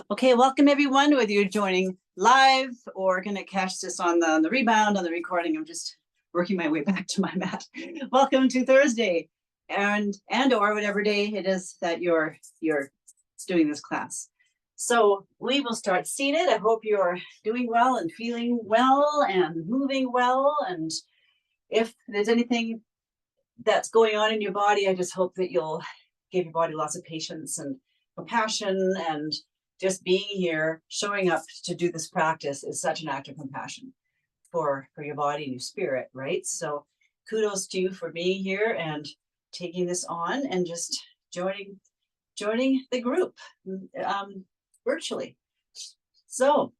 Okay, welcome everyone, whether you're joining live or going to catch this on the rebound, on the recording. I'm just working my way back to my mat. Welcome to Thursday and or whatever day it is that you're doing this class. So we will start seated. I hope you're doing well and feeling well and moving well. And if there's anything that's going on in your body, I just hope that you'll give your body lots of patience and compassion, and just being here, showing up to do this practice is such an act of compassion for your body and your spirit, right? So kudos to you for being here and taking this on and just joining the group virtually. So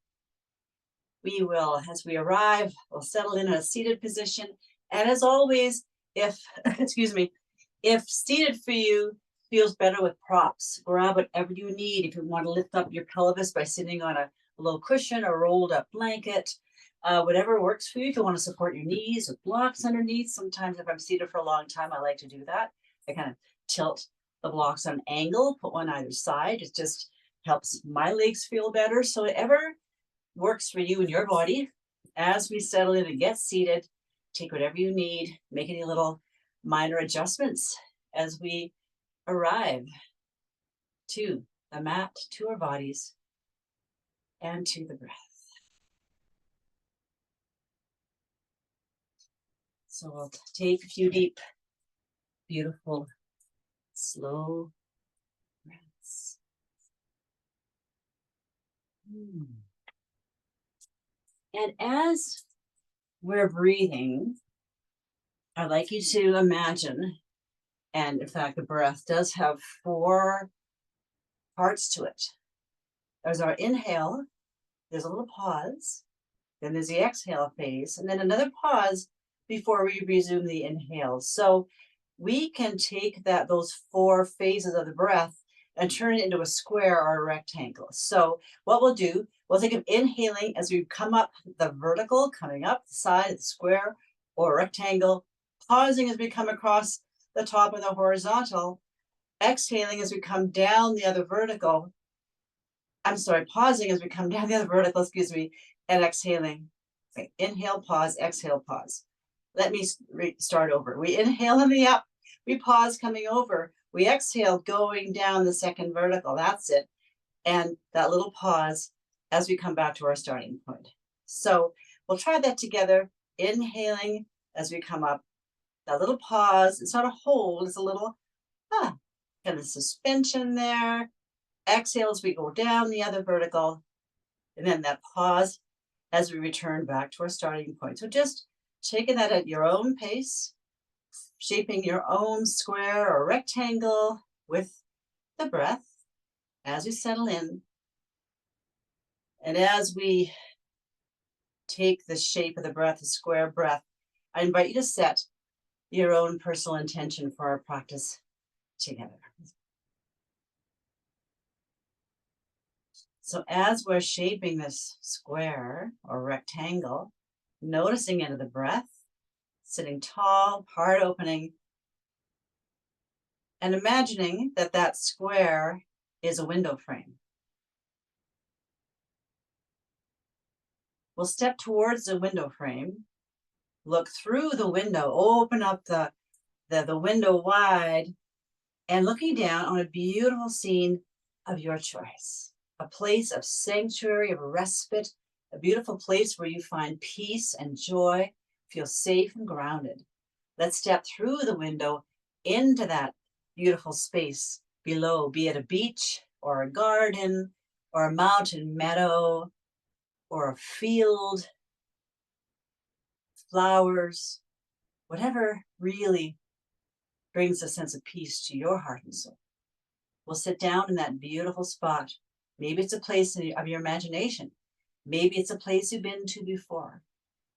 we will, as we arrive, we'll settle in a seated position. And as always, if, excuse me, if seated for you feels better with props, grab whatever you need. If you want to lift up your pelvis by sitting on a little cushion or rolled up blanket, whatever works for you. If you want to support your knees with blocks underneath, sometimes if I'm seated for a long time, I like to do that. I kind of tilt the blocks on an angle, put one either side. It just helps my legs feel better. So whatever works for you and your body. As we settle in and get seated, take whatever you need, make any little minor adjustments as we arrive to the mat, to our bodies, and to the breath. So we'll take a few deep, beautiful, slow breaths. And as we're breathing, I'd like you to imagine, and in fact, the breath does have 4 parts to it. There's our inhale, there's a little pause, then there's the exhale phase, and then another pause before we resume the inhale. So we can take those 4 phases of the breath and turn it into a square or a rectangle. So what we'll do, we'll think of inhaling as we come up the vertical, coming up the side of the square or rectangle, pausing as we come across the top of the horizontal, exhaling as we come down the other vertical. Pausing as we come down the other vertical, and exhaling. Okay. Inhale, pause, exhale, pause. Let me start over. We inhale in the up, we pause coming over, we exhale going down the second vertical. That's it. And that little pause as we come back to our starting point. So we'll try that together. Inhaling as we come up, that little pause. It's not a hold, it's a little kind of suspension there. Exhale as we go down the other vertical, and then that pause as we return back to our starting point. So just taking that at your own pace, shaping your own square or rectangle with the breath as we settle in. And as we take the shape of the breath, a square breath, I invite you to set your own personal intention for our practice together. So as we're shaping this square or rectangle, noticing into the breath, sitting tall, heart opening, and imagining that that square is a window frame. We'll step towards the window frame, look through the window, open up the window wide, and looking down on a beautiful scene of your choice. A place of sanctuary, of respite, a beautiful place where you find peace and joy, feel safe and grounded. Let's step through the window into that beautiful space below, be it a beach or a garden or a mountain meadow or a field, flowers, whatever really brings a sense of peace to your heart and soul. We'll sit down in that beautiful spot. Maybe it's a place of your imagination. Maybe it's a place you've been to before.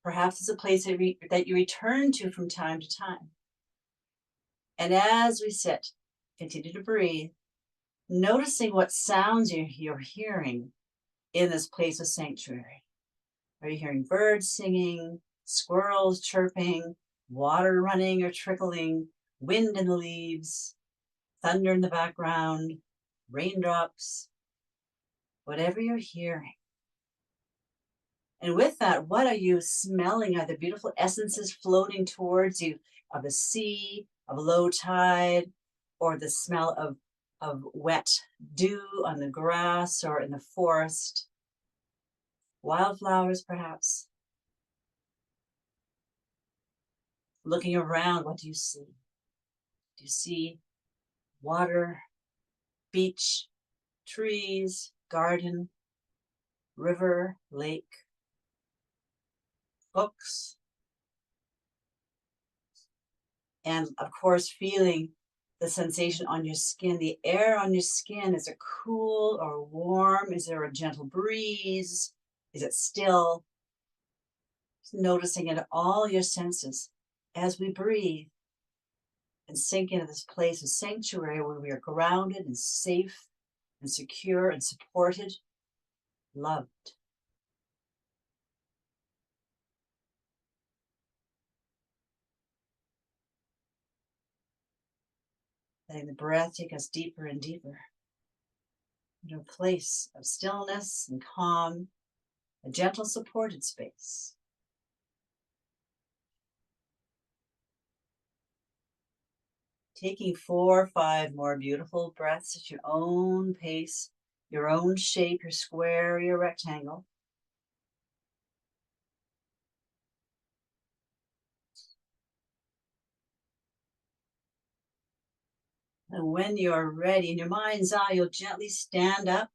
Perhaps it's a place that you return to from time to time. And as we sit, continue to breathe, noticing what sounds you're hearing in this place of sanctuary. Are you hearing birds singing, squirrels chirping, water running or trickling, wind in the leaves, thunder in the background, raindrops? whatever you're hearing. And with that, what are you smelling? Are the beautiful essences floating towards you of the sea, of low tide, or the smell of wet dew on the grass or in the forest? Wildflowers, perhaps. Looking around, what do you see? Do you see water, beach, trees, garden, river, lake, books? And of course, feeling the sensation on your skin. The air on your skin, is it cool or warm? Is there a gentle breeze? Is it still? Just noticing it, all your senses as we breathe and sink into this place of sanctuary where we are grounded and safe and secure and supported, loved. Letting the breath take us deeper and deeper into a place of stillness and calm, a gentle supported space. Taking 4 or 5 more beautiful breaths at your own pace, your own shape, your square, your rectangle. And when you're ready, in your mind's eye, you'll gently stand up,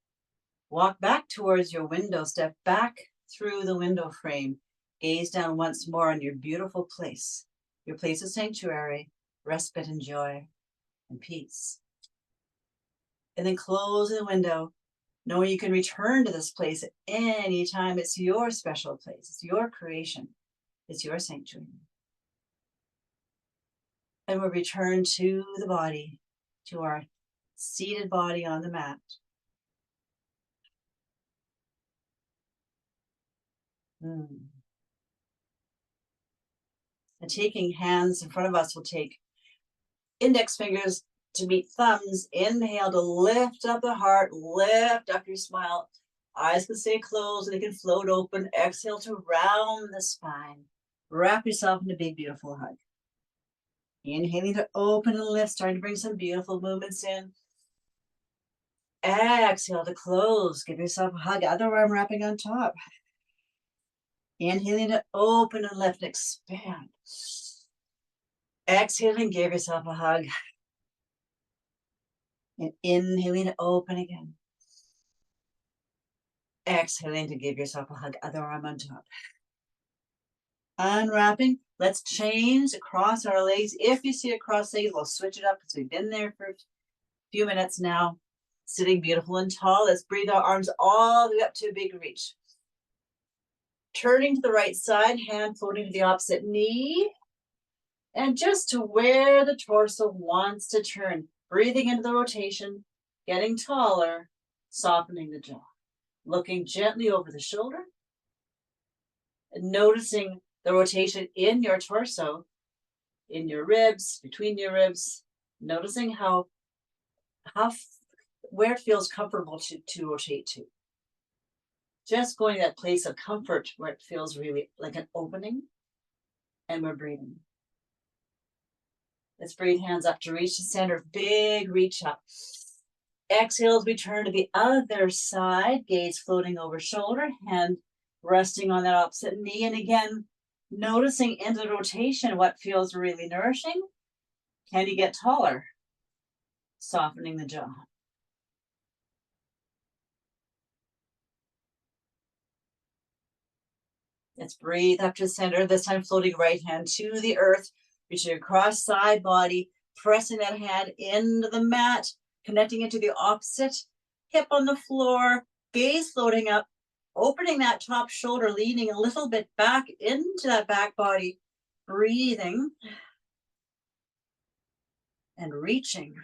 walk back towards your window, step back through the window frame, gaze down once more on your beautiful place, your place of sanctuary, respite and joy and peace. And then close the window, knowing you can return to this place at any time. It's your special place. It's your creation. It's your sanctuary. And we'll return to the body, to our seated body on the mat. And taking hands in front of us, we'll take index fingers to meet thumbs. Inhale to lift up the heart, lift up your smile. Eyes can stay closed and they can float open. Exhale to round the spine. Wrap yourself in a big, beautiful hug. Inhaling to open and lift, starting to bring some beautiful movements in. Exhale to close. Give yourself a hug, other arm wrapping on top. Inhaling to open and lift and expand. Exhaling, give yourself a hug. And inhaling to open again. Exhaling to give yourself a hug, other arm on top. Unwrapping, let's change across our legs. If you see a cross legs, we'll switch it up because we've been there for a few minutes now. Sitting beautiful and tall. Let's breathe our arms all the way up to a big reach. Turning to the right side, hand floating to the opposite knee. And just to where the torso wants to turn. Breathing into the rotation, getting taller, softening the jaw. Looking gently over the shoulder. And noticing the rotation in your torso, in your ribs, between your ribs. Noticing where it feels comfortable to rotate to. Just going to that place of comfort where it feels really like an opening, and we're breathing. Let's breathe, hands up to reach the center, big reach up. Exhale as we turn to the other side, gaze floating over shoulder, hand resting on that opposite knee. And again, noticing in the rotation what feels really nourishing. Can you get taller? Softening the jaw. Let's breathe up to the center, this time floating right hand to the earth, reaching across side body, pressing that hand into the mat, connecting it to the opposite hip on the floor, gaze floating up, opening that top shoulder, leaning a little bit back into that back body, breathing and reaching.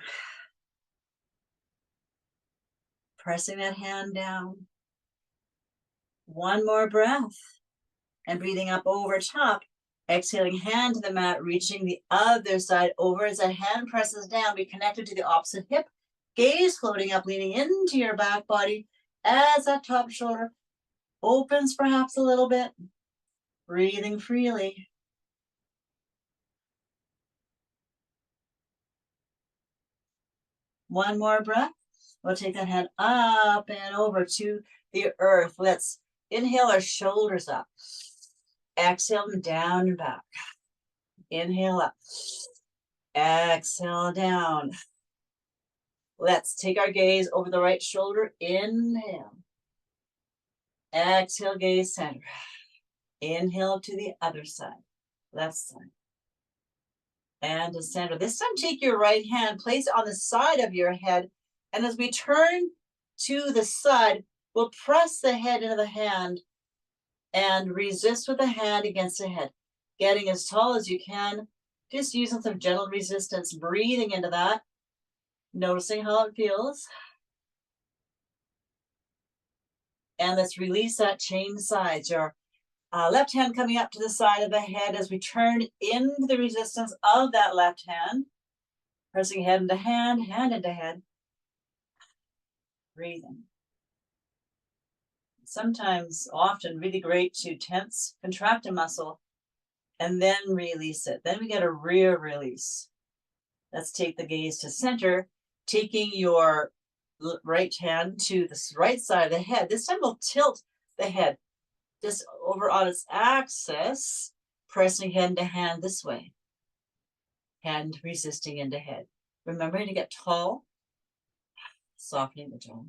Pressing that hand down. One more breath. And breathing up over top, exhaling hand to the mat, reaching the other side over as that hand presses down, be connected to the opposite hip, gaze floating up, leaning into your back body, As that top shoulder opens perhaps a little bit, breathing freely. One more breath. We'll take that hand up and over to the earth. Let's inhale our shoulders up. Exhale them down and back. Inhale up. Exhale down. Let's take our gaze over the right shoulder. Inhale. Exhale, gaze center. Inhale to the other side. Left side. And to center. This time take your right hand, place it on the side of your head. And as we turn to the side, we'll press the head into the hand and resist with the hand against the head. Getting as tall as you can. Just using some gentle resistance, breathing into that. Noticing how it feels. And let's release that chain sides. Your left hand coming up to the side of the head as we turn into the resistance of that left hand. Pressing head into hand into head. Breathing. Sometimes, often, really great to tense, contract a muscle, and then release it. Then we get a rear release. Let's take the gaze to center, taking your right hand to the right side of the head. This time we'll tilt the head just over on its axis, pressing hand to hand this way. Hand resisting into head. Remembering to get tall, softening the jaw.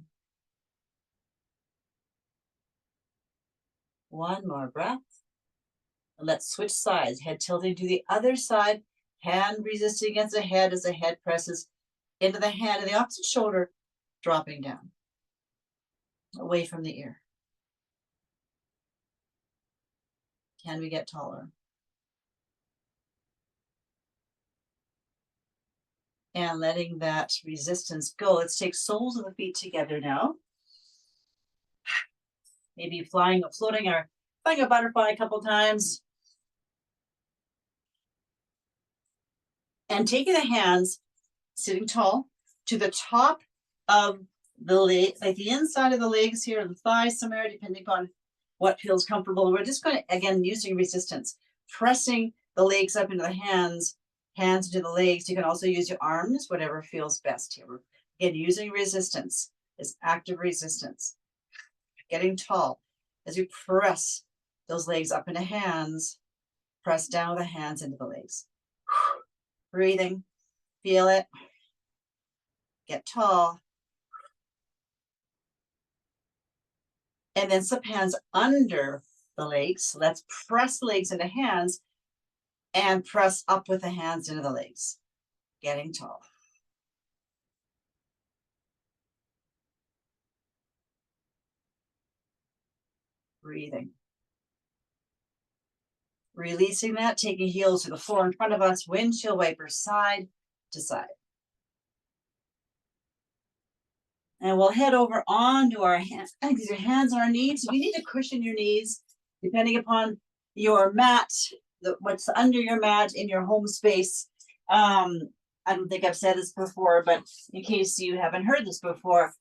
One more breath. And let's switch sides. Head tilting to the other side. Hand resisting against the head as the head presses into the hand and the opposite shoulder dropping down. Away from the ear. Can we get taller? And letting that resistance go. Let's take soles of the feet together now. Maybe floating or flying a butterfly a couple times. And taking the hands, sitting tall, to the top of the leg, like the inside of the legs here, the thighs somewhere, depending upon what feels comfortable. We're just going to, again, using resistance, pressing the legs up into the hands into the legs. You can also use your arms, whatever feels best here. Again, using resistance is active resistance. Getting tall as you press those legs up into hands, press down with the hands into the legs. Breathing, feel it, get tall. And then slip hands under the legs. Let's press the legs into hands and press up with the hands into the legs. Getting tall. Breathing. Releasing that, taking heels to the floor in front of us, windshield wipers side to side. And we'll head over onto our hands. Your hands on our knees. If you need to cushion your knees, depending upon your mat, what's under your mat in your home space. I don't think I've said this before, but in case you haven't heard this before,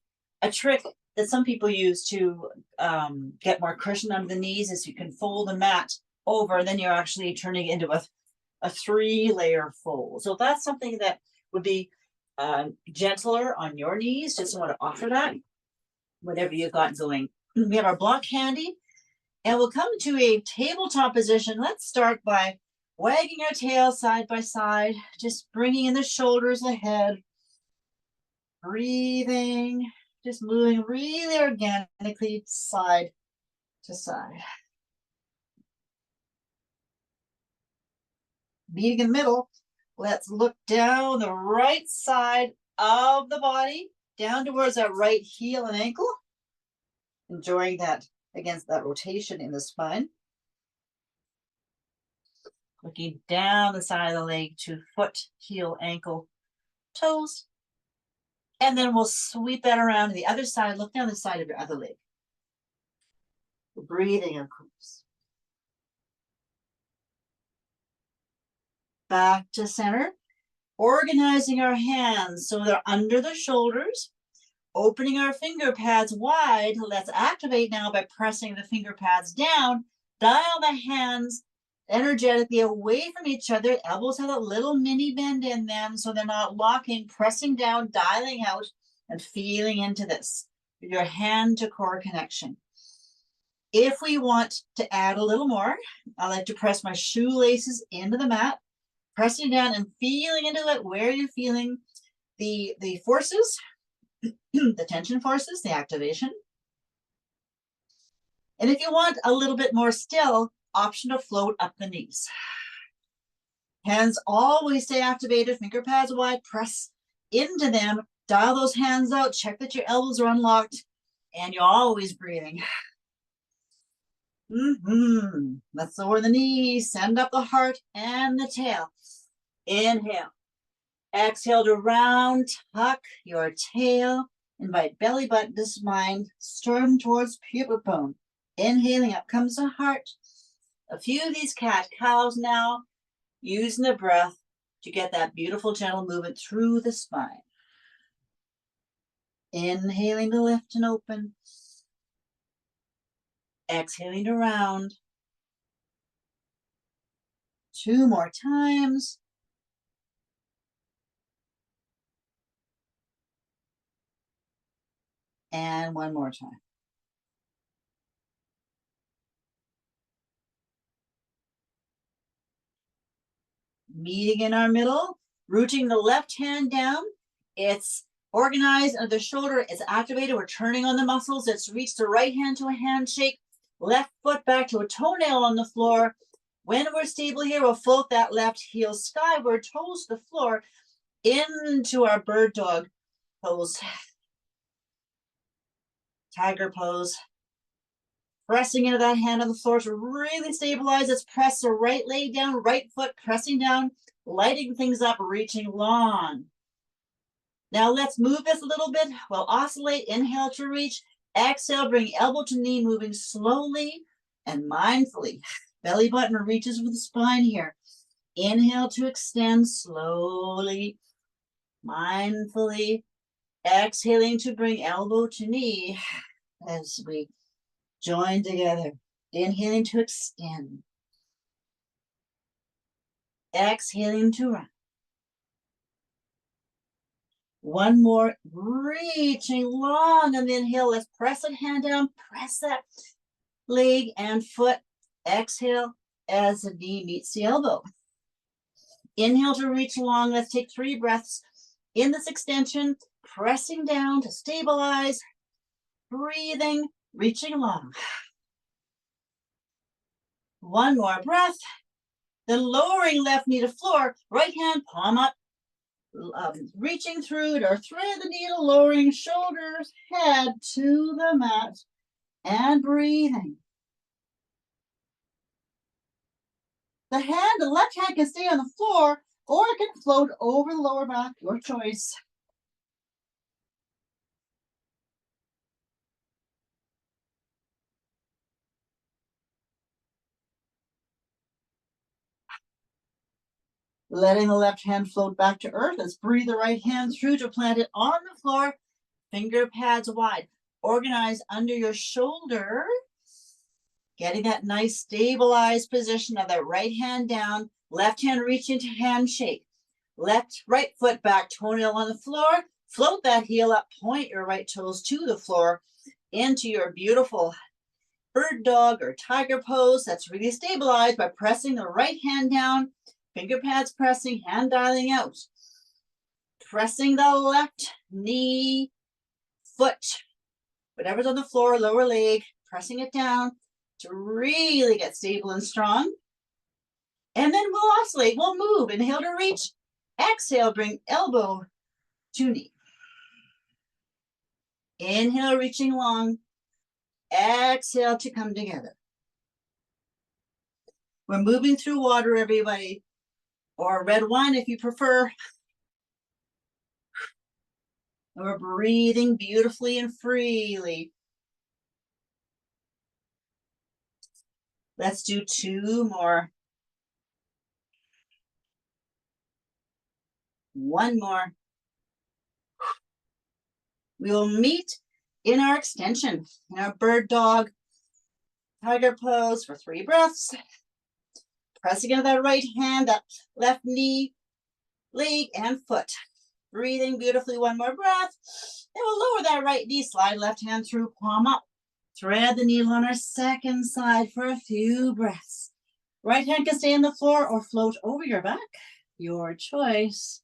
a trick that some people use to get more cushion under the knees is you can fold the mat over, and then you're actually turning into a 3-layer fold. So if that's something that would be gentler on your knees, just want to offer that, whatever you've got going. We have our block handy, and we'll come to a tabletop position. Let's start by wagging our tail side by side, just bringing in the shoulders ahead, breathing, just moving really organically side to side. Meeting in the middle, let's look down the right side of the body, down towards that right heel and ankle. Enjoying that against that rotation in the spine. Looking down the side of the leg to foot, heel, ankle, toes. And then we'll sweep that around to the other side. Look down the side of your other leg. Breathing, of course. Back to center. Organizing our hands so they're under the shoulders. Opening our finger pads wide. Let's activate now by pressing the finger pads down. Dial the hands energetically away from each other. Elbows have a little mini bend in them so they're not locking. Pressing down, dialing out, and feeling into this. Your hand to core connection. If we want to add a little more, I like to press my shoelaces into the mat, pressing down and feeling into it where you're feeling the forces, the tension forces, the activation. And if you want a little bit more still, option to float up the knees. Hands always stay activated, finger pads wide, press into them, dial those hands out, check that your elbows are unlocked, and you're always breathing. Let's lower the knees, send up the heart and the tail. Inhale. Exhale to round, tuck your tail. Invite belly button to spine, sternum towards pubic bone. Inhaling, up comes the heart. A few of these cat-cows now, using the breath to get that beautiful gentle movement through the spine. Inhaling to lift and open. Exhaling to round. 2 more times. And 1 more time. Meeting in our middle, rooting the left hand down. It's organized under the shoulder. It's activated. We're turning on the muscles. It's reached the right hand to a handshake. Left foot back to a toenail on the floor. When we're stable here, we'll float that left heel skyward, toes to the floor, into our bird dog pose. Tiger pose. Pressing into that hand on the floor to really stabilize. Let's press the right leg down, right foot pressing down, lighting things up, reaching long. Now let's move this a little bit. We'll oscillate. Inhale to reach. Exhale, bring elbow to knee, moving slowly and mindfully. Belly button reaches with the spine here. Inhale to extend slowly, mindfully. Exhaling to bring elbow to knee as we join together. Inhaling to extend. Exhaling to round. 1 more, reaching long on the inhale. Let's press that hand down, press that leg and foot. Exhale as the knee meets the elbow. Inhale to reach long. Let's take 3 breaths in this extension, pressing down to stabilize, breathing, reaching long. 1 more breath. Then lowering left knee to floor, right hand palm up, reaching through to thread the needle, lowering shoulders, head to the mat, and breathing. The left hand can stay on the floor, or it can float over the lower back, your choice. Letting the left hand float back to earth. Let's breathe the right hand through to plant it on the floor. Finger pads wide. Organize under your shoulder. Getting that nice stabilized position of that right hand down. Left hand reaching to handshake. Right foot back, toenail on the floor. Float that heel up. Point your right toes to the floor into your beautiful bird dog or tiger pose. That's really stabilized by pressing the right hand down. Finger pads pressing, hand dialing out. Pressing the left knee, foot, whatever's on the floor, lower leg, pressing it down to really get stable and strong. And then we'll oscillate, we'll move. Inhale to reach. Exhale, bring elbow to knee. Inhale, reaching long. Exhale to come together. We're moving through water, everybody, or red wine if you prefer. And we're breathing beautifully and freely. Let's do 2 more. 1 more. We will meet in our extension, in our bird dog, tiger pose for 3 breaths. Pressing into that right hand, that left knee, leg, and foot. Breathing beautifully, 1 more breath. And we'll lower that right knee, slide left hand through, palm up. Thread the needle on our second side for a few breaths. Right hand can stay on the floor or float over your back. Your choice.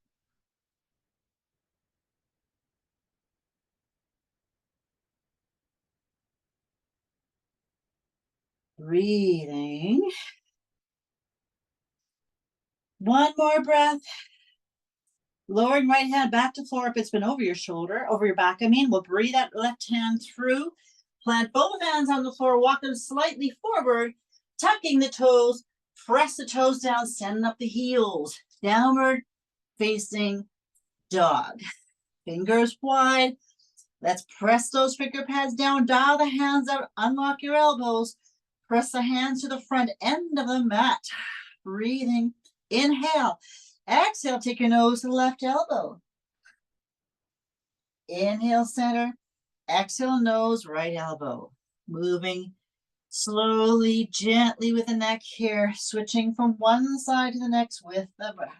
Breathing. 1 more breath. Lowering right hand back to floor if it's been over your shoulder, over your back, We'll breathe that left hand through. Plant both hands on the floor, walk them slightly forward, tucking the toes, press the toes down, send up the heels. Downward facing dog. Fingers wide. Let's press those finger pads down, dial the hands out, unlock your elbows. Press the hands to the front end of the mat. Breathing. Inhale. Exhale, take your nose to the left elbow. Inhale, center. Exhale, nose, right elbow. Moving slowly, gently with the neck here, switching from one side to the next with the breath.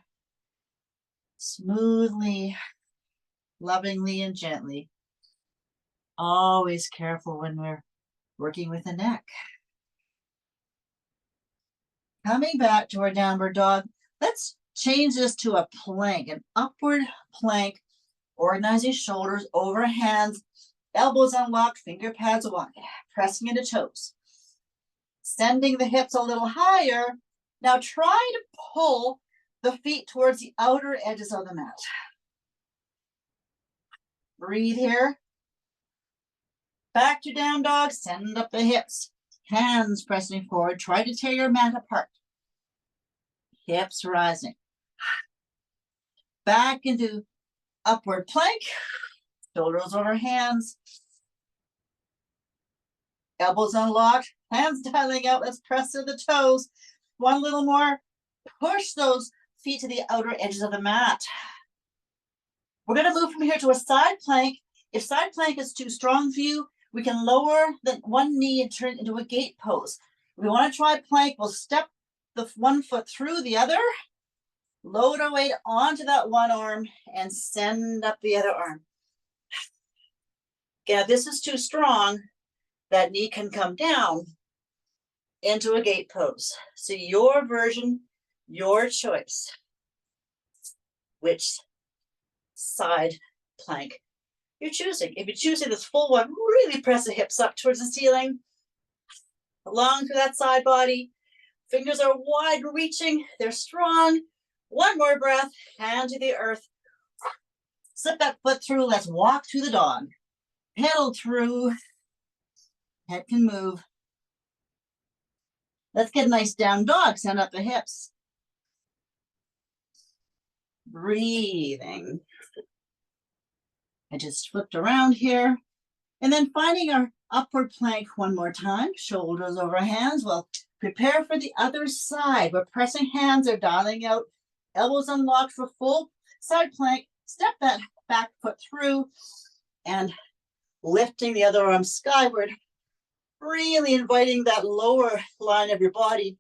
Smoothly, lovingly, and gently. Always careful when we're working with the neck. Coming back to our downward dog, let's change this to a plank, an upward plank. Organizing shoulders over hands, elbows unlocked, finger pads wide, pressing into toes. Sending the hips a little higher. Now try to pull the feet towards the outer edges of the mat. Breathe here. Back to down dog, send up the hips. Hands pressing forward, try to tear your mat apart. Hips rising. Back into upward plank. Shoulders over hands. Elbows unlocked, hands dialing out. Let's press to the toes. 1 little more. Push those feet to the outer edges of the mat. We're going to move from here to a side plank. If side plank is too strong for you, we can lower the 1 knee and turn it into a gate pose. If we want to try plank, we'll step the 1 foot through the other, load our weight onto that 1 arm, and send up the other arm. Again, if this is too strong, that knee can come down into a gate pose. So your version, your choice. Which side plank you're choosing. If you're choosing this full one, really press the hips up towards the ceiling, along through that side body. Fingers are wide reaching, they're strong. 1 more breath, hand to the earth. Slip that foot through, let's walk through the dog. Pedal through, head can move. Let's get a nice down dog, send up the hips. Breathing. I just flipped around here. And then finding our upward plank 1 more time. Shoulders over hands. We'll prepare for the other side. We're pressing hands, they're dialing out. Elbows unlocked for full side plank. Step that back foot through and lifting the other arm skyward. Really inviting that lower line of your body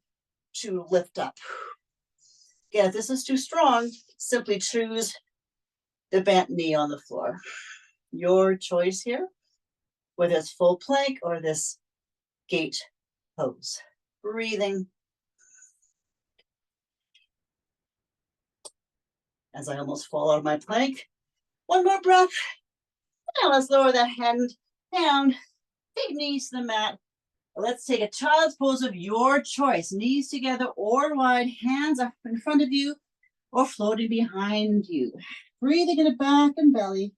to lift up. Again, if this is too strong, simply choose the bent knee on the floor. Your choice here, whether it's full plank or this gate pose. Breathing. As I almost fall out of my plank. 1 more breath. Now let's lower that hand down. Big knees to the mat. Let's take a child's pose of your choice. Knees together or wide, hands up in front of you or floating behind you. Breathing in the back and belly.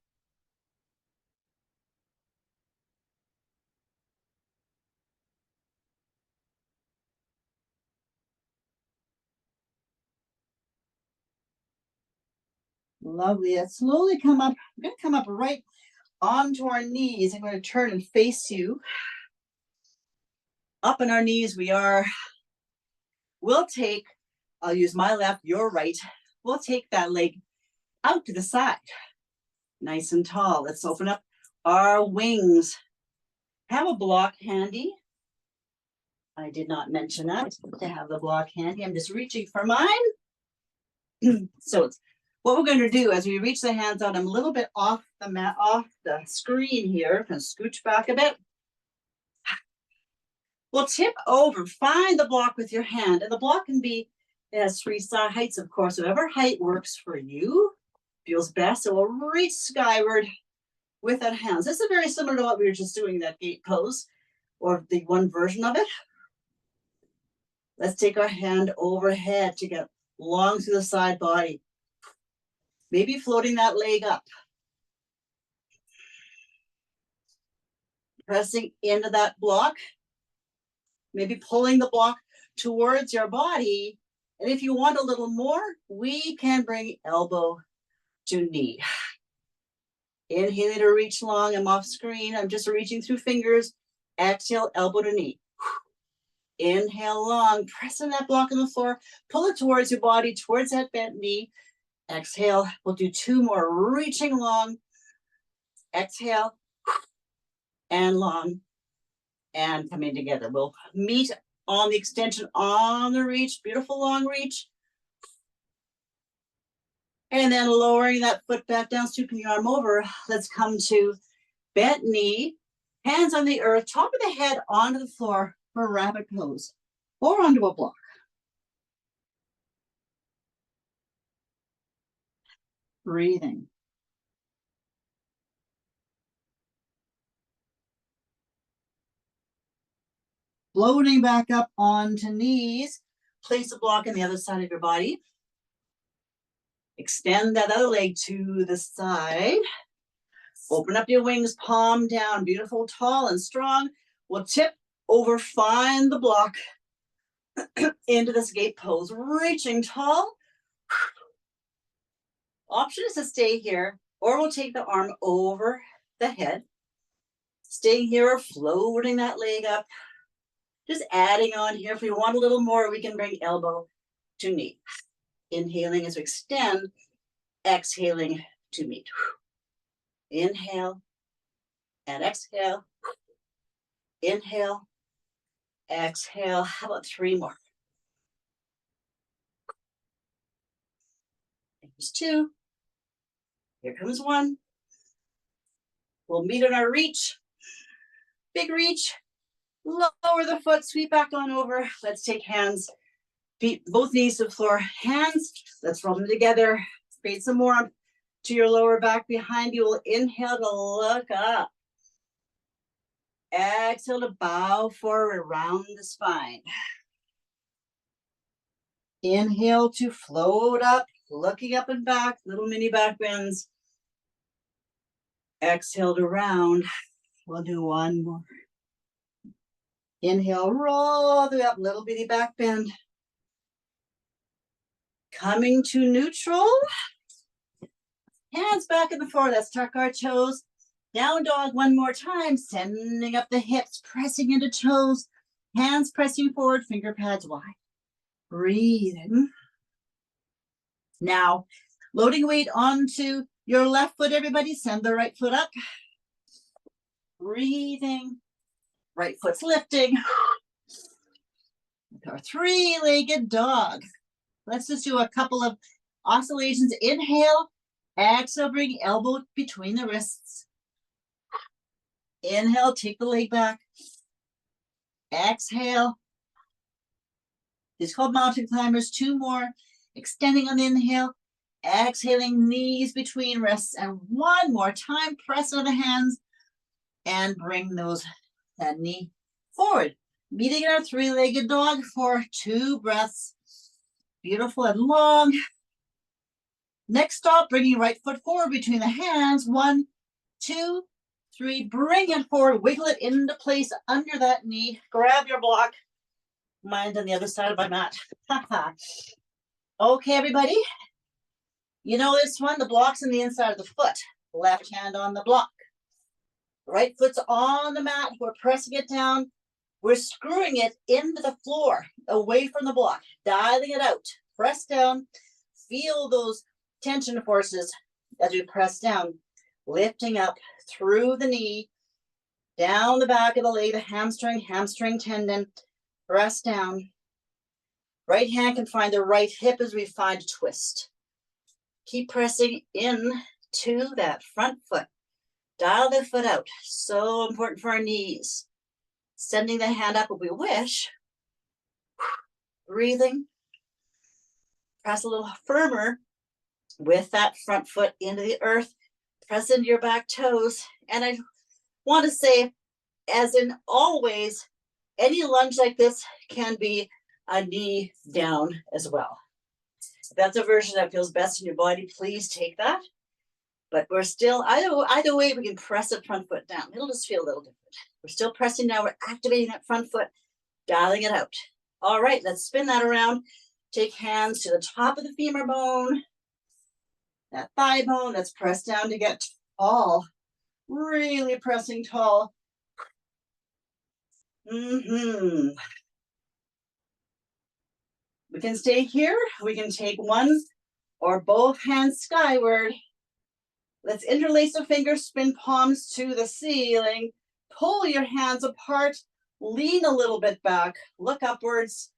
Lovely. Let's slowly come up. We're going to come up right onto our knees. I'm going to turn and face you. Up on our knees we are. We'll take, I'll use my left, your right. We'll take that leg out to the side. Nice and tall. Let's open up our wings. Have a block handy. I did not mention that, to have the block handy. I'm just reaching for mine. So it's what we're going to do as we reach the hands out. I'm a little bit off the mat, off the screen here. Can scooch back a bit. We'll tip over, find the block with your hand, and the block can be, it has three side heights, of course, whatever height works for you, feels best. So we'll reach skyward with that hands. This is very similar to what we were just doing, that gate pose, or the one version of it. Let's take our hand overhead to get long through the side body. Maybe floating that leg up. Pressing into that block. Maybe pulling the block towards your body. And if you want a little more, we can bring elbow to knee. Inhaling to reach long. I'm off screen. I'm just reaching through fingers. Exhale, elbow to knee. Inhale long, pressing that block on the floor. Pull it towards your body, towards that bent knee. Exhale. We'll do two more, reaching long. Exhale and long. And coming together. We'll meet on the extension, on the reach. Beautiful long reach. And then lowering that foot back down, scooping your arm over. Let's come to bent knee, hands on the earth, top of the head onto the floor for rabbit pose, or onto a block. Breathing. Floating back up onto knees. Place a block on the other side of your body. Extend that other leg to the side. Open up your wings, palm down, beautiful, tall and strong. We'll tip over, find the block into this gate pose, reaching tall. Option is to stay here, or we'll take the arm over the head. Staying here or floating that leg up. Just adding on here. If we want a little more, we can bring elbow to knee. Inhaling as we extend, exhaling to meet. Inhale and exhale. Inhale, exhale. How about three more? Here's two. Here comes one. We'll meet on our reach. Big reach. Lower the foot, sweep back on over. Let's take hands, feet, both knees to the floor. Hands, let's roll them together. Create some more to your lower back behind you. We'll inhale to look up. Exhale to bow forward around the spine. Inhale to float up, looking up and back, little mini back bends. Exhale to round. We'll do one more. Inhale, roll the way up, little bitty back bend. Coming to neutral. Hands back in the floor. Let's tuck our toes. Down dog one more time. Sending up the hips, pressing into toes. Hands pressing forward, finger pads wide. Breathing. Now, loading weight onto your left foot, everybody. Send the right foot up. Breathing. Right foot's lifting. Our three-legged dog. Let's just do a couple of oscillations. Inhale. Exhale, bring elbow between the wrists. Inhale, take the leg back. Exhale. It's called mountain climbers. Two more. Extending on the inhale. Exhaling, knees between wrists. And one more time, press on the hands and bring that knee forward. Meeting our three-legged dog for 2 breaths. Beautiful and long. Next stop, bringing right foot forward between the hands. 1, 2, 3. Bring it forward. Wiggle it into place under that knee. Grab your block. Mine's on the other side of my mat. Okay, everybody. You know this one, the block's on the inside of the foot. Left hand on the block. Right foot's on the mat. We're pressing it down. We're screwing it into the floor, away from the block, dialing it out. Press down. Feel those tension forces as we press down. Lifting up, through the knee, down the back of the leg, the hamstring tendon, press down. Right hand can find the right hip as we find a twist. Keep pressing in to that front foot. Dial the foot out. So important for our knees. Sending the hand up if we wish. Breathing. Press a little firmer with that front foot into the earth. Press into your back toes. And I want to say, as in always, any lunge like this can be a knee down as well. If that's a version that feels best in your body, please take that. But we're still, either way, we can press the front foot down. It'll just feel a little different. We're still pressing down. We're activating that front foot, dialing it out. All right, let's spin that around. Take hands to the top of the femur bone, that thigh bone. Let's press down to get tall. Really pressing tall. We can stay here. We can take one or both hands skyward. Let's interlace the fingers, spin palms to the ceiling. Pull your hands apart. Lean a little bit back. Look upwards.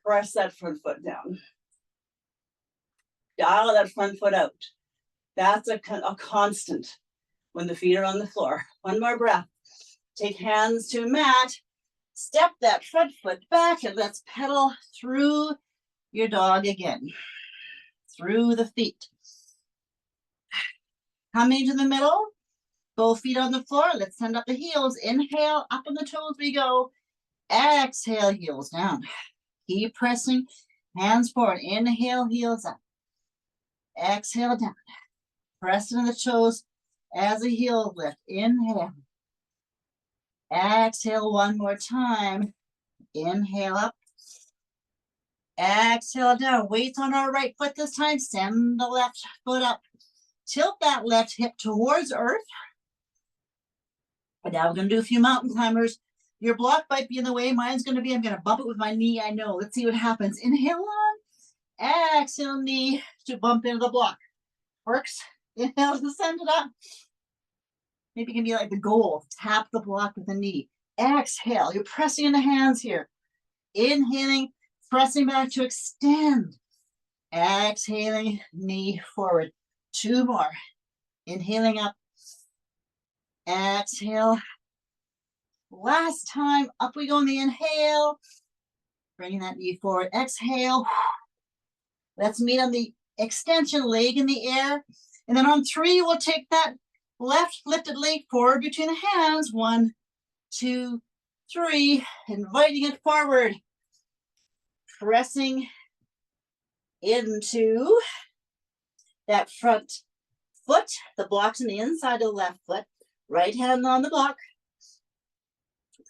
Press that front foot down. Dial that front foot out. That's a constant when the feet are on the floor. One more breath. Take hands to mat. Step that front foot back and let's pedal through your dog again. Through the feet. Coming to the middle. Both feet on the floor. Let's send up the heels. Inhale, up on the toes we go. Exhale, heels down. Keep pressing. Hands forward. Inhale, heels up. Exhale, down. Press into the toes as a heel lift. Inhale. Exhale one more time. Inhale up. Exhale down. Weights on our right foot this time. Send the left foot up. Tilt that left hip towards earth. And now we're going to do a few mountain climbers. Your block might be in the way. Mine's going to be, I'm going to bump it with my knee. I know. Let's see what happens. Inhale on. Exhale knee to bump into the block. Works. Inhale to send it up. Maybe it can be like the goal. Tap the block with the knee. Exhale. You're pressing in the hands here. Inhaling, pressing back to extend. Exhaling, knee forward. Two more. Inhaling up. Exhale. Last time. Up we go in the inhale. Bringing that knee forward. Exhale. Let's meet on the extension, leg in the air. And then on three, we'll take that left lifted leg forward between the hands. 1, 2, 3. Inviting it forward. Pressing into that front foot. The block's on the inside of the left foot. Right hand on the block.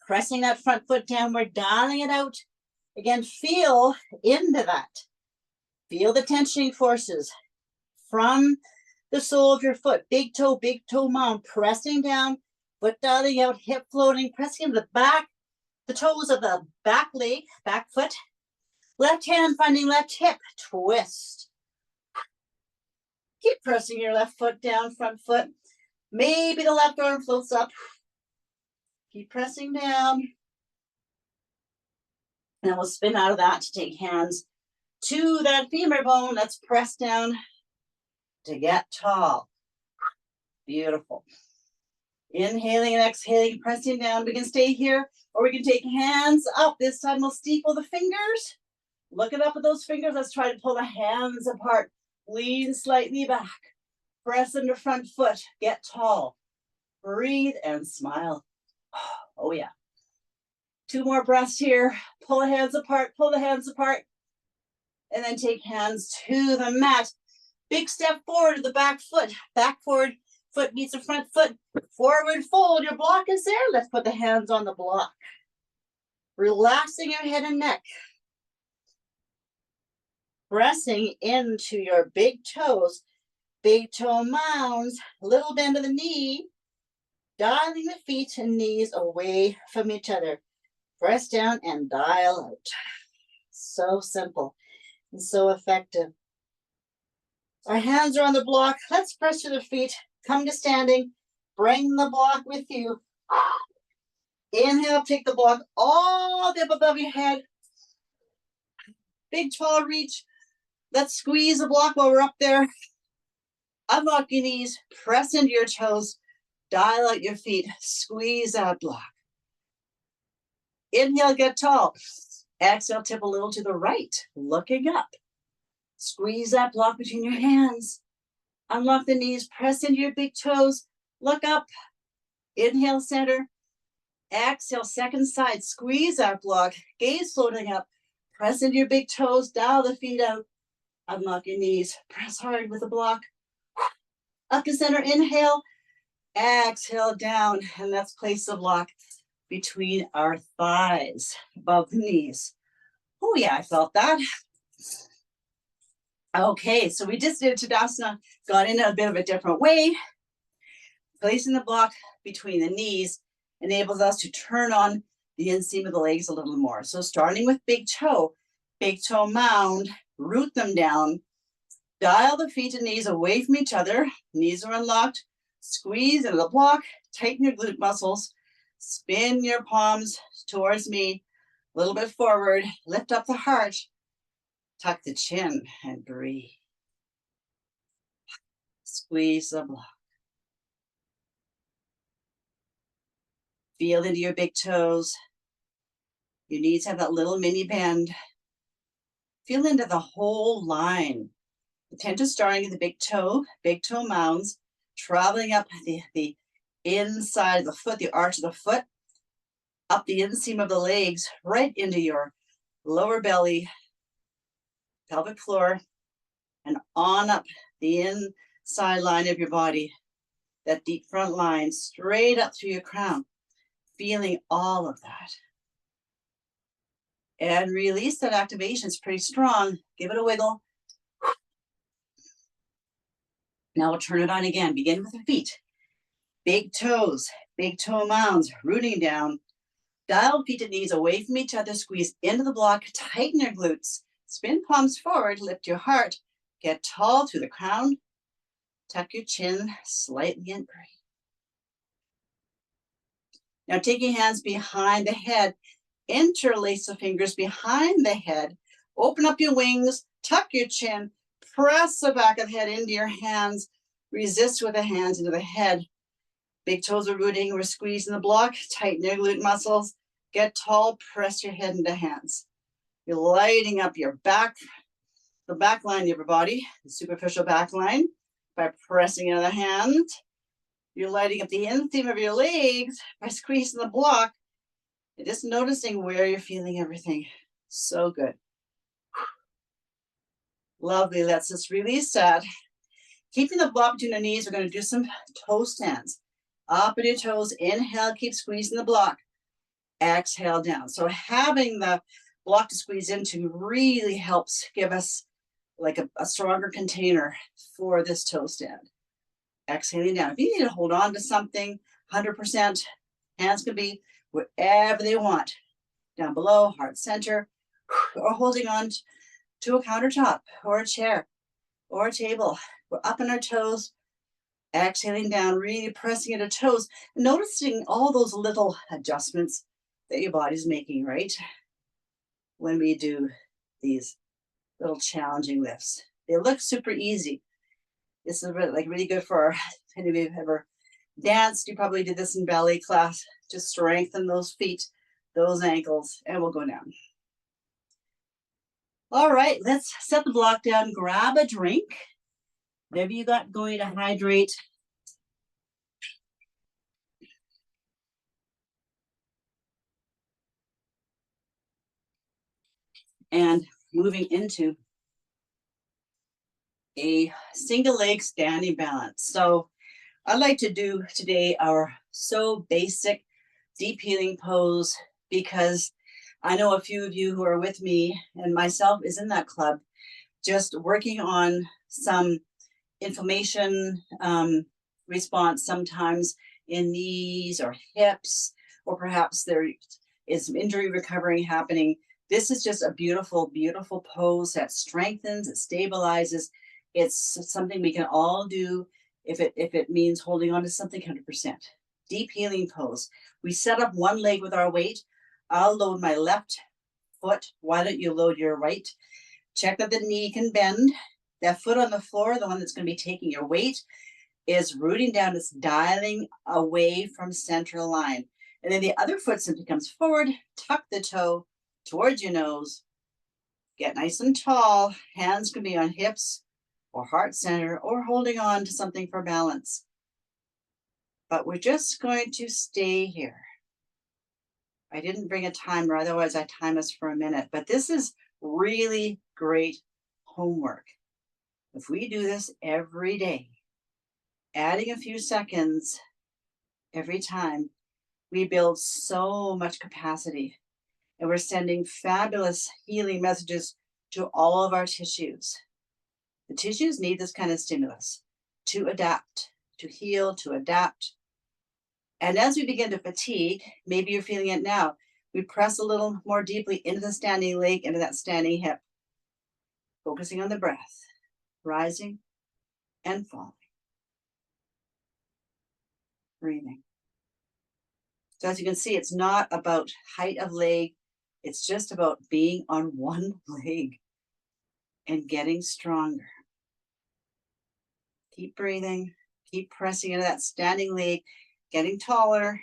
Pressing that front foot downward, dialing it out. Again, feel into that. Feel the tensioning forces from the sole of your foot. Big toe mound. Pressing down, foot dialing out, hip floating, pressing into the back, the toes of the back leg, back foot. Left hand finding left hip. Twist. Keep pressing your left foot down, front foot. Maybe the left arm floats up. Keep pressing down. And then we'll spin out of that to take hands to that femur bone. Let's press down to get tall. Beautiful. Inhaling and exhaling, pressing down. We can stay here or we can take hands up. This time we'll steeple the fingers. Look it up with those fingers. Let's try to pull the hands apart. Lean slightly back. Press into front foot. Get tall. Breathe and smile. Oh yeah. 2 more breaths here. Pull the hands apart. Pull the hands apart. And then take hands to the mat. Big step forward to the back foot. Back forward foot meets the front foot. Forward fold. Your block is there. Let's put the hands on the block. Relaxing your head and neck. Pressing into your big toes. Big toe mounds. Little bend of the knee. Dialing the feet and knees away from each other. Press down and dial out. So simple and so effective. Our hands are on the block. Let's press to the feet. Come to standing. Bring the block with you. Inhale, take the block all the way up above your head. Big tall reach. Let's squeeze the block while we're up there. Unlock your knees, press into your toes, dial out your feet, squeeze that block. Inhale, get tall. Exhale, tip a little to the right, looking up. Squeeze that block between your hands. Unlock the knees, press into your big toes, look up. Inhale, center. Exhale, second side, squeeze that block, gaze floating up. Press into your big toes, dial the feet out. Unlock your knees, press hard with the block. Up to center, inhale. Exhale, down, and let's place the block between our thighs, above the knees. Oh yeah, I felt that. Okay, so we just did Tadasana, got in a bit of a different way. Placing the block between the knees enables us to turn on the inseam of the legs a little more. So starting with big toe mound, root them down, dial the feet and knees away from each other, knees are unlocked, squeeze into the block, tighten your glute muscles, spin your palms towards me, a little bit forward, lift up the heart, tuck the chin and breathe. Squeeze the block. Feel into your big toes. Your knees have that little mini bend. Feel into the whole line. Attention starting at the big toe mounds, traveling up the inside of the foot, the arch of the foot, up the inseam of the legs, right into your lower belly, pelvic floor, and on up the inside line of your body, that deep front line, straight up through your crown, feeling all of that. And release that activation. It's pretty strong. Give it a wiggle. Now we'll turn it on again. Begin with the feet. Big toes, big toe mounds, rooting down. Dial feet and knees away from each other. Squeeze into the block. Tighten your glutes. Spin palms forward. Lift your heart. Get tall through the crown. Tuck your chin slightly and breathe. Now take your hands behind the head. Interlace the fingers behind the head. Open up your wings. Tuck your chin. Press the back of the head into your hands. Resist with the hands into the head. Big toes are rooting. We're squeezing the block. Tighten your glute muscles. Get tall. Press your head into hands. You're lighting up your back, the back line of your body, the superficial back line, by pressing into the hand. You're lighting up the inseam of your legs by squeezing the block. You're just noticing where you're feeling everything. So good. Lovely. Let's just release that. Keeping the block between the knees, we're going to do some toe stands. Up on your toes. Inhale, keep squeezing the block. Exhale down. So having the block to squeeze into really helps give us like a stronger container for this toe stand. Exhaling down. If you need to hold on to something, 100%, hands can be wherever they want. Down below, heart center, or holding on to a countertop or a chair or a table. We're up on our toes, exhaling down, really pressing into toes, noticing all those little adjustments that your body's making, right? When we do these little challenging lifts. They look super easy. This is really good for, if any of you have ever danced, you probably did this in ballet class. Just strengthen those feet, those ankles, and we'll go down. All right, let's set the block down, grab a drink. Whatever you got going to hydrate. And moving into a single leg standing balance. So I'd like to do today our so basic deep healing pose, because I know a few of you who are with me and myself is in that club, just working on some inflammation response sometimes in knees or hips, or perhaps there is some injury recovery happening. This is just a beautiful, beautiful pose that strengthens, it stabilizes. It's something we can all do If it means holding on to something, 100%. Deep healing pose. We set up one leg with our weight. I'll load my left foot. Why don't you load your right? Check that the knee can bend. That foot on the floor, the one that's going to be taking your weight, is rooting down. It's dialing away from central line. And then the other foot simply comes forward, tuck the toe towards your nose, get nice and tall. Hands can be on hips or heart center or holding on to something for balance. But we're just going to stay here. I didn't bring a timer, otherwise I time us for a minute, but this is really great homework. If we do this every day, adding a few seconds every time, we build so much capacity, and we're sending fabulous healing messages to all of our tissues. The tissues need this kind of stimulus to adapt, to heal, to adapt. And as we begin to fatigue, maybe you're feeling it now, we press a little more deeply into the standing leg, into that standing hip, focusing on the breath, rising and falling, breathing. So as you can see, it's not about height of leg. It's just about being on one leg and getting stronger. Keep breathing, keep pressing into that standing leg, getting taller.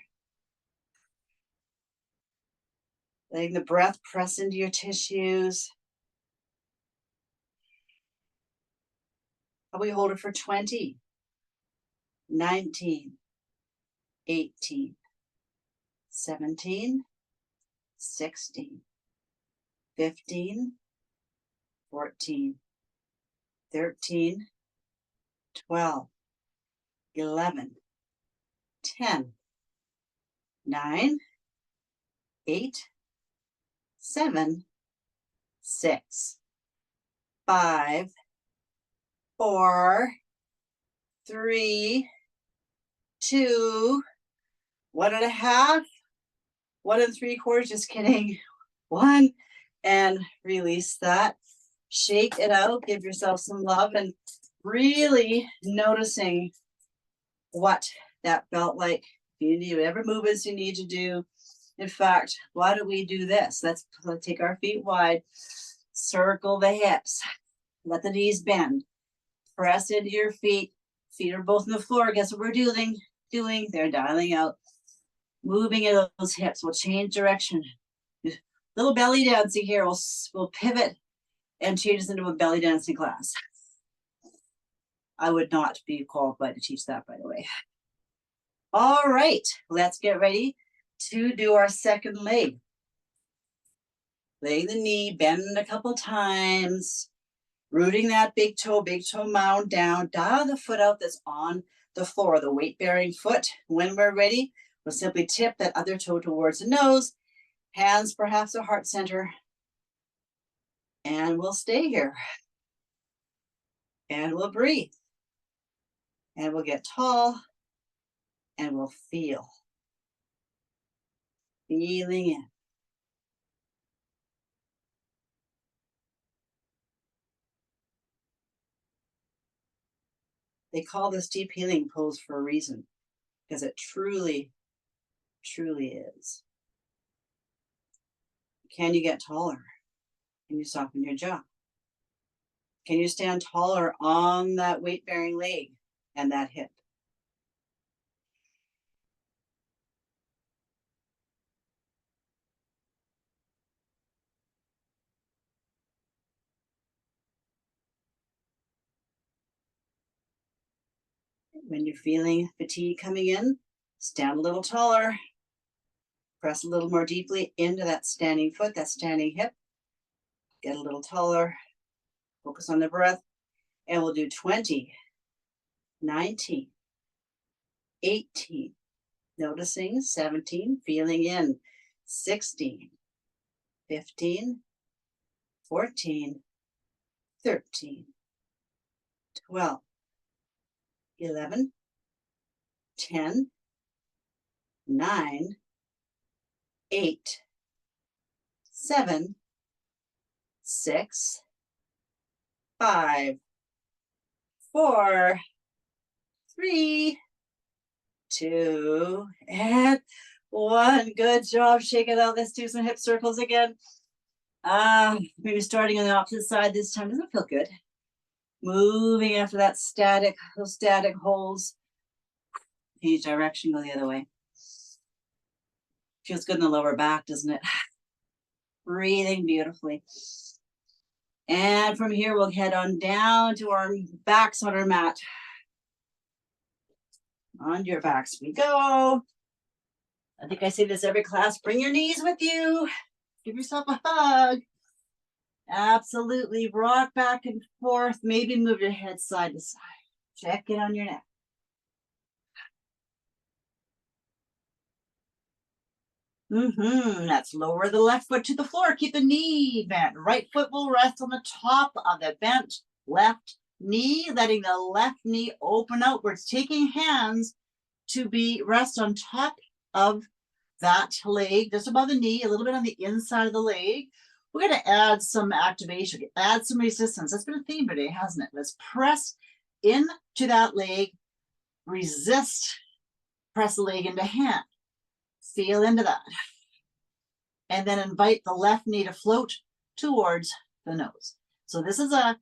Letting the breath press into your tissues. We hold it for 20, 19, 18, 17, 16, 15, 14, 13, 12, 11, 10, 9, 8, 7, 6, 5, 4, 3, 2, 1.5, 1 3/4, just kidding, 1, and release that. Shake it out, give yourself some love, and really noticing what that felt like. If you need whatever movements you need to do. In fact, why don't we do this? Let's take our feet wide, circle the hips, let the knees bend, press into your feet. Feet are both on the floor. Guess what we're doing? They're dialing out, moving in those hips. We'll change direction. Little belly dancing here. We'll pivot and change this into a belly dancing class. I would not be qualified to teach that, by the way. All right, let's get ready to do our second leg. Lay the knee, bend a couple times, rooting that big toe mound down, dial the foot out that's on the floor, the weight-bearing foot. When we're ready, we'll simply tip that other toe towards the nose, hands perhaps at heart center, and we'll stay here. And we'll breathe. And we'll get tall, and we'll feel. Feeling in. They call this deep healing pose for a reason, because it truly, truly is. Can you get taller? Can you soften your jaw? Can you stand taller on that weight-bearing leg and that hip? When you're feeling fatigue coming in, stand a little taller. Press a little more deeply into that standing foot, that standing hip. Get a little taller. Focus on the breath. And we'll do 20, 19, 18, noticing 17, feeling in 16, 15, 14, 13, 12, 11, 10, 9, 8, 7, 6, 5, 4, 3, 2, and 1. Good job. Shake it out. Let's do some hip circles again. Maybe starting on the opposite side this time. Doesn't feel good. Moving after that static, those static holds. Change direction, go the other way. Feels good in the lower back, doesn't it? Breathing beautifully. And from here, we'll head on down to our backs on our mat. On your backs we go. I think I say this every class. Bring your knees with you. Give yourself a hug. Absolutely. Rock back and forth. Maybe move your head side to side. Check it on your neck. Let's lower the left foot to the floor. Keep the knee bent. Right foot will rest on the top of the bent left knee, letting the left knee open outwards, taking hands to be rest on top of that leg, just above the knee, a little bit on the inside of the leg. We're going to add some activation, add some resistance. That's been a theme today, hasn't it? Let's press into that leg, resist, press the leg into hand. Feel into that. And then invite the left knee to float towards the nose. So this is a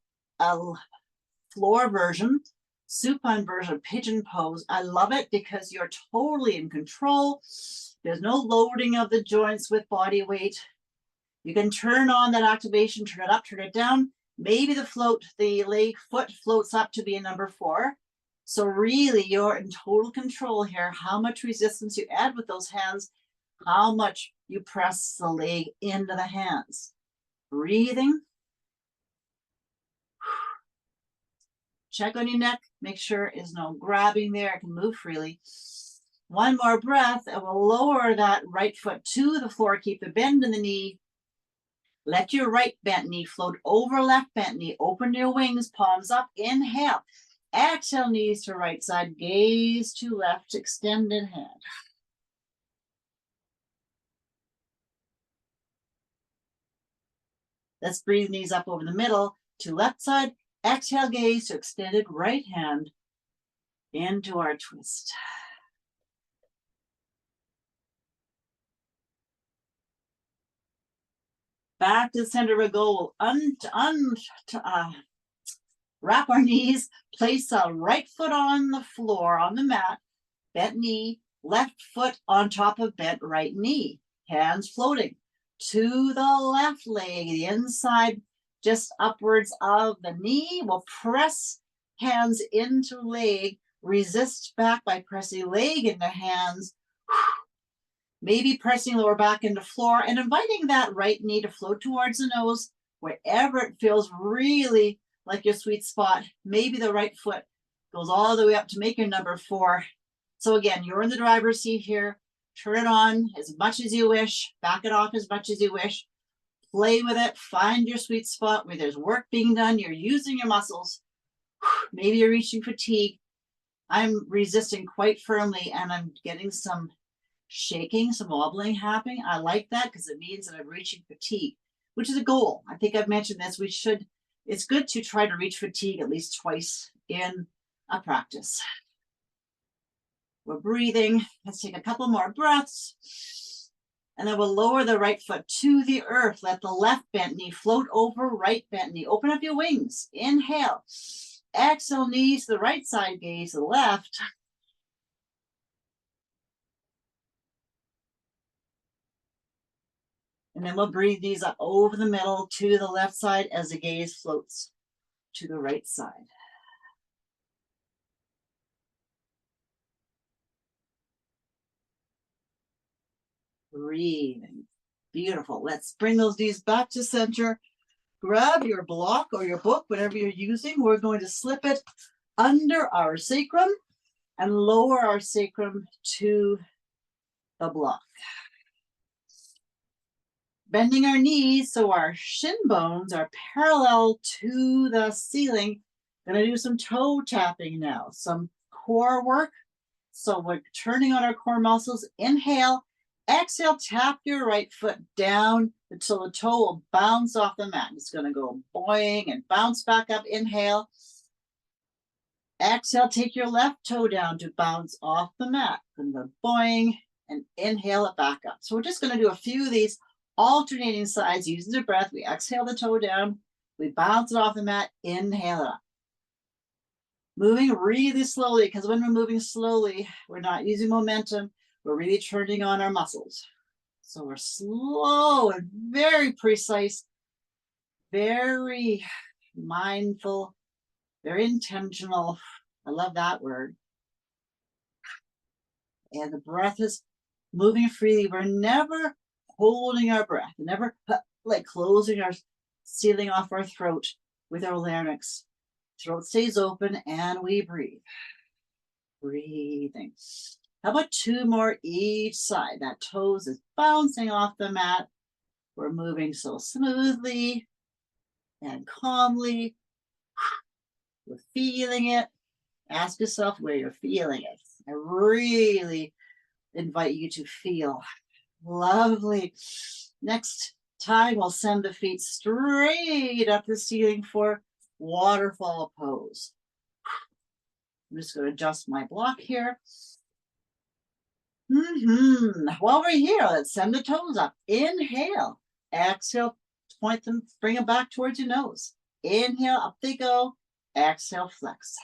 floor version, supine version, pigeon pose. I love it because you're totally in control. There's no loading of the joints with body weight. You can turn on that activation, turn it up, turn it down. Maybe the leg foot floats up to be a number 4. So really you're in total control here. How much resistance you add with those hands, how much you press the leg into the hands. Breathing. Check on your neck. Make sure there's no grabbing there. It can move freely. One more breath, and we'll lower that right foot to the floor. Keep the bend in the knee. Let your right bent knee float over left bent knee. Open your wings, palms up. Inhale. Exhale, knees to right side. Gaze to left, extended hand. Let's breathe knees up over the middle to left side. Exhale, gaze to extended right hand into our twist. Back to the center of a goal. Wrap our knees. Place the right foot on the floor, on the mat. Bent knee. Left foot on top of bent right knee. Hands floating to the left leg. The inside just upwards of the knee. We'll press hands into leg. Resist back by pressing leg into hands. Maybe pressing lower back into floor and inviting that right knee to float towards the nose, wherever it feels really like your sweet spot. Maybe the right foot goes all the way up to make your number 4. So again, you're in the driver's seat here. Turn it on as much as you wish. Back it off as much as you wish. Play with it. Find your sweet spot where there's work being done. You're using your muscles. Maybe you're reaching fatigue. I'm resisting quite firmly and I'm getting some shaking, some wobbling happening. I like that because it means that I'm reaching fatigue, which is a goal. I think I've mentioned this. It's good to try to reach fatigue at least twice in a practice. We're breathing. Let's take a couple more breaths. And then we'll lower the right foot to the earth. Let the left bent knee float over right bent knee. Open up your wings. Inhale. Exhale, knees to the right side, gaze to the left. And then we'll breathe these up over the middle to the left side as the gaze floats to the right side. Breathing. Beautiful. Let's bring those knees back to center. Grab your block or your book, whatever you're using. We're going to slip it under our sacrum and lower our sacrum to the block. Bending our knees so our shin bones are parallel to the ceiling. Gonna do some toe tapping now, some core work. So we're turning on our core muscles. Inhale, exhale, tap your right foot down until the toe will bounce off the mat. It's gonna go boing and bounce back up. Inhale. Exhale, take your left toe down to bounce off the mat. And go boing, and inhale it back up. So we're just going to do a few of these alternating sides using the breath. We exhale the toe down, we bounce it off the mat, inhale it up. Moving really slowly, because when we're moving slowly, we're not using momentum, we're really turning on our muscles. So we're slow and very precise, very mindful, very intentional. I love that word. And the breath is moving freely. We're never holding our breath, never like closing our, sealing off our throat with our larynx. Throat stays open and we breathe. Breathing. How about 2 more each side? That toes is bouncing off the mat. We're moving so smoothly and calmly. We're feeling it. Ask yourself where you're feeling it. I really invite you to feel. Lovely. Next time, we'll send the feet straight up the ceiling for waterfall pose. I'm just going to adjust my block here. While we're here, let's send the toes up. Inhale. Exhale. Point them, bring them back towards your nose. Inhale, up they go. Exhale, flex.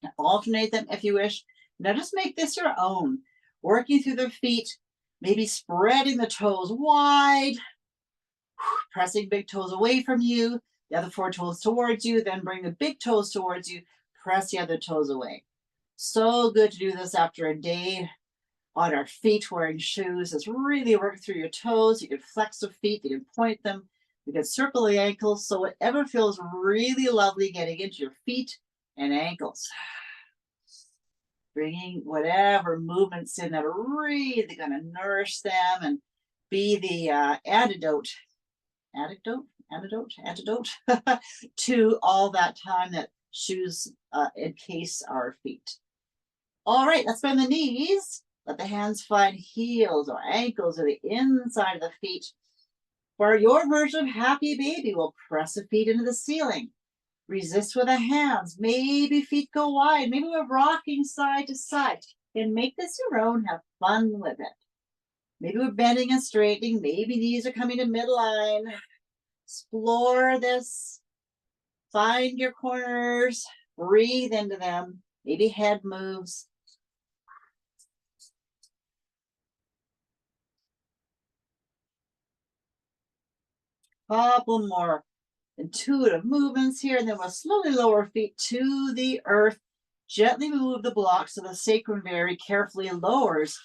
Now alternate them if you wish. Now just make this your own. Working through the feet, maybe spreading the toes wide, pressing big toes away from you, the other 4 toes towards you, then bring the big toes towards you, press the other toes away. So good to do this after a day on our feet wearing shoes. It's really work through your toes. You can flex the feet, you can point them, you can circle the ankles. So whatever feels really lovely getting into your feet and ankles. Bringing whatever movements in that are really going to nourish them and be the antidote to all that time that shoes encase our feet. All right, let's bend the knees. Let the hands find heels or ankles or the inside of the feet. For your version of happy baby, we'll press the feet into the ceiling. Resist with the hands. Maybe feet go wide. Maybe we're rocking side to side. And make this your own. Have fun with it. Maybe we're bending and straightening. Maybe knees are coming to midline. Explore this. Find your corners. Breathe into them. Maybe head moves. Couple more intuitive movements here, and then we'll slowly lower feet to the earth. Gently move the block so the sacrum very carefully lowers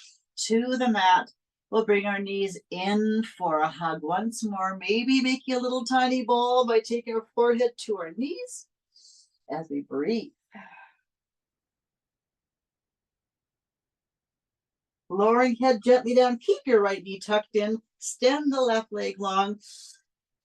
to the mat. We'll bring our knees in for a hug once more. Maybe making a little tiny ball by taking our forehead to our knees as we breathe. Lowering head gently down. Keep your right knee tucked in. Extend the left leg long.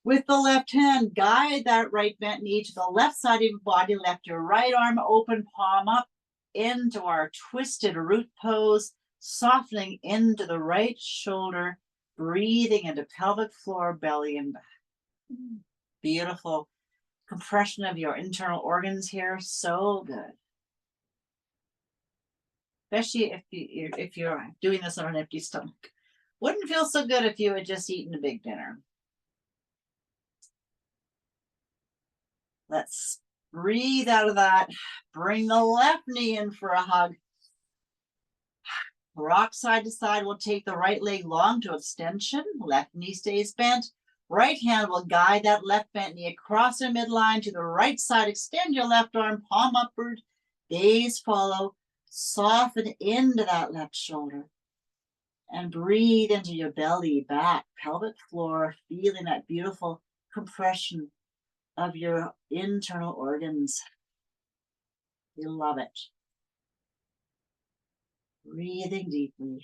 With the left hand, guide that right bent knee to the left side of your body. Lift your right arm open, palm up into our twisted root pose, softening into the right shoulder, breathing into pelvic floor, belly, and back. Beautiful compression of your internal organs here. So good. Especially if you're doing this on an empty stomach. Wouldn't feel so good if you had just eaten a big dinner. Let's breathe out of that. Bring the left knee in for a hug. Rock side to side. We'll take the right leg long to extension. Left knee stays bent. Right hand will guide that left bent knee across the midline to the right side. Extend your left arm, palm upward. Gaze follow. Soften into that left shoulder. And breathe into your belly, back, pelvic floor, feeling that beautiful compression of your internal organs. You love it. Breathing deeply.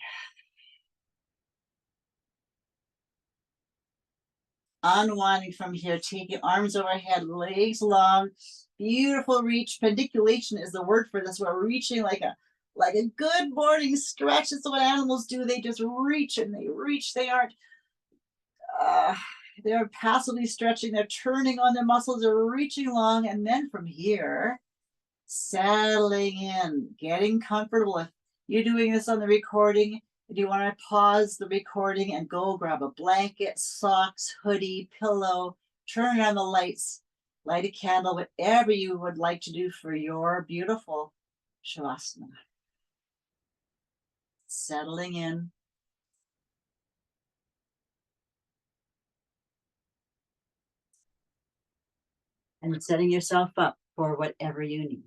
Unwinding from here, taking arms overhead, legs long, beautiful reach. Pendiculation is the word for this. We're reaching like a good morning stretch. That's what animals do. They just reach and they reach. They aren't they're passively stretching. They're turning on their muscles. They're reaching long. And then from here, settling in, getting comfortable. If you're doing this on the recording, if you want to pause the recording and go grab a blanket, socks, hoodie, pillow, turn on the lights, light a candle, whatever you would like to do for your beautiful Shavasana. Settling in. And setting yourself up for whatever you need.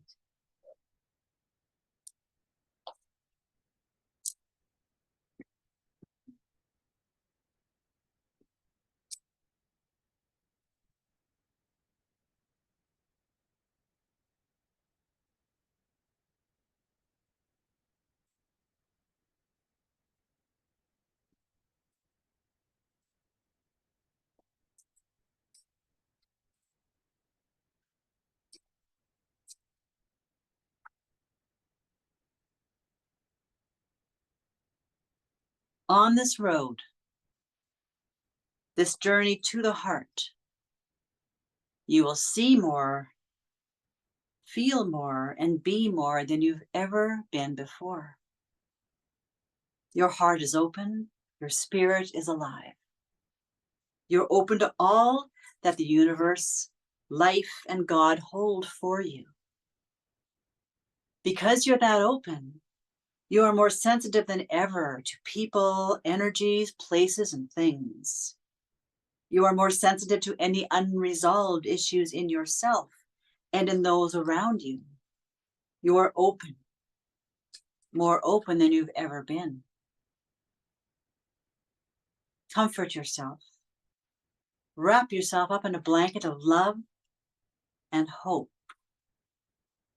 On this road, this journey to the heart, you will see more, feel more, and be more than you've ever been before. Your heart is open, your spirit is alive. You're open to all that the universe, life, and God hold for you. Because you're that open, you are more sensitive than ever to people, energies, places, and things. You are more sensitive to any unresolved issues in yourself and in those around you. You are open, more open than you've ever been. Comfort yourself. Wrap yourself up in a blanket of love and hope.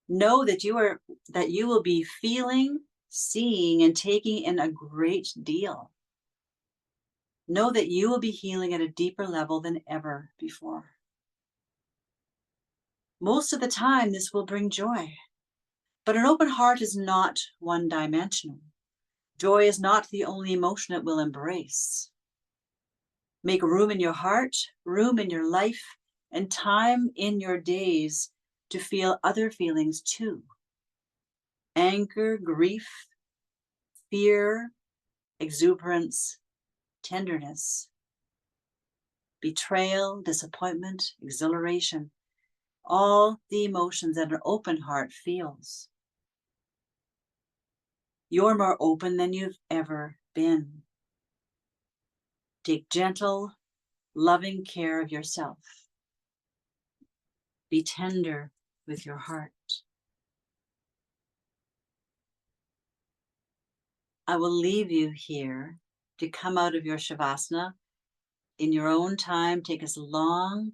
Know that you will be feeling, seeing, and taking in a great deal. Know that you will be healing at a deeper level than ever before. Most of the time, this will bring joy. But an open heart is not one-dimensional. Joy is not the only emotion it will embrace. Make room in your heart, room in your life, and time in your days to feel other feelings too. Anger, grief, fear, exuberance, tenderness, betrayal, disappointment, exhilaration, all the emotions that an open heart feels. You're more open than you've ever been. Take gentle, loving care of yourself. Be tender with your heart. I will leave you here to come out of your Shavasana in your own time. Take as long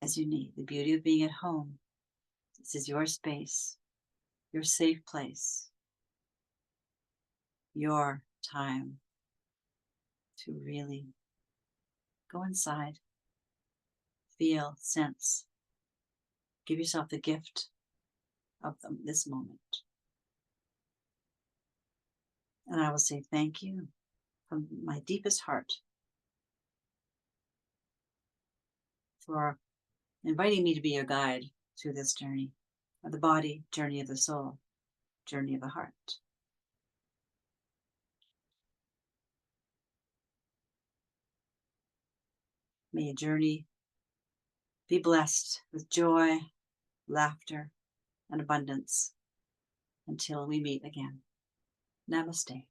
as you need. The beauty of being at home. This is your space, your safe place, your time to really go inside, feel, sense. Give yourself the gift of this moment. And I will say thank you from my deepest heart for inviting me to be your guide through this journey of the body, journey of the soul, journey of the heart. May your journey be blessed with joy, laughter, and abundance until we meet again. Namaste.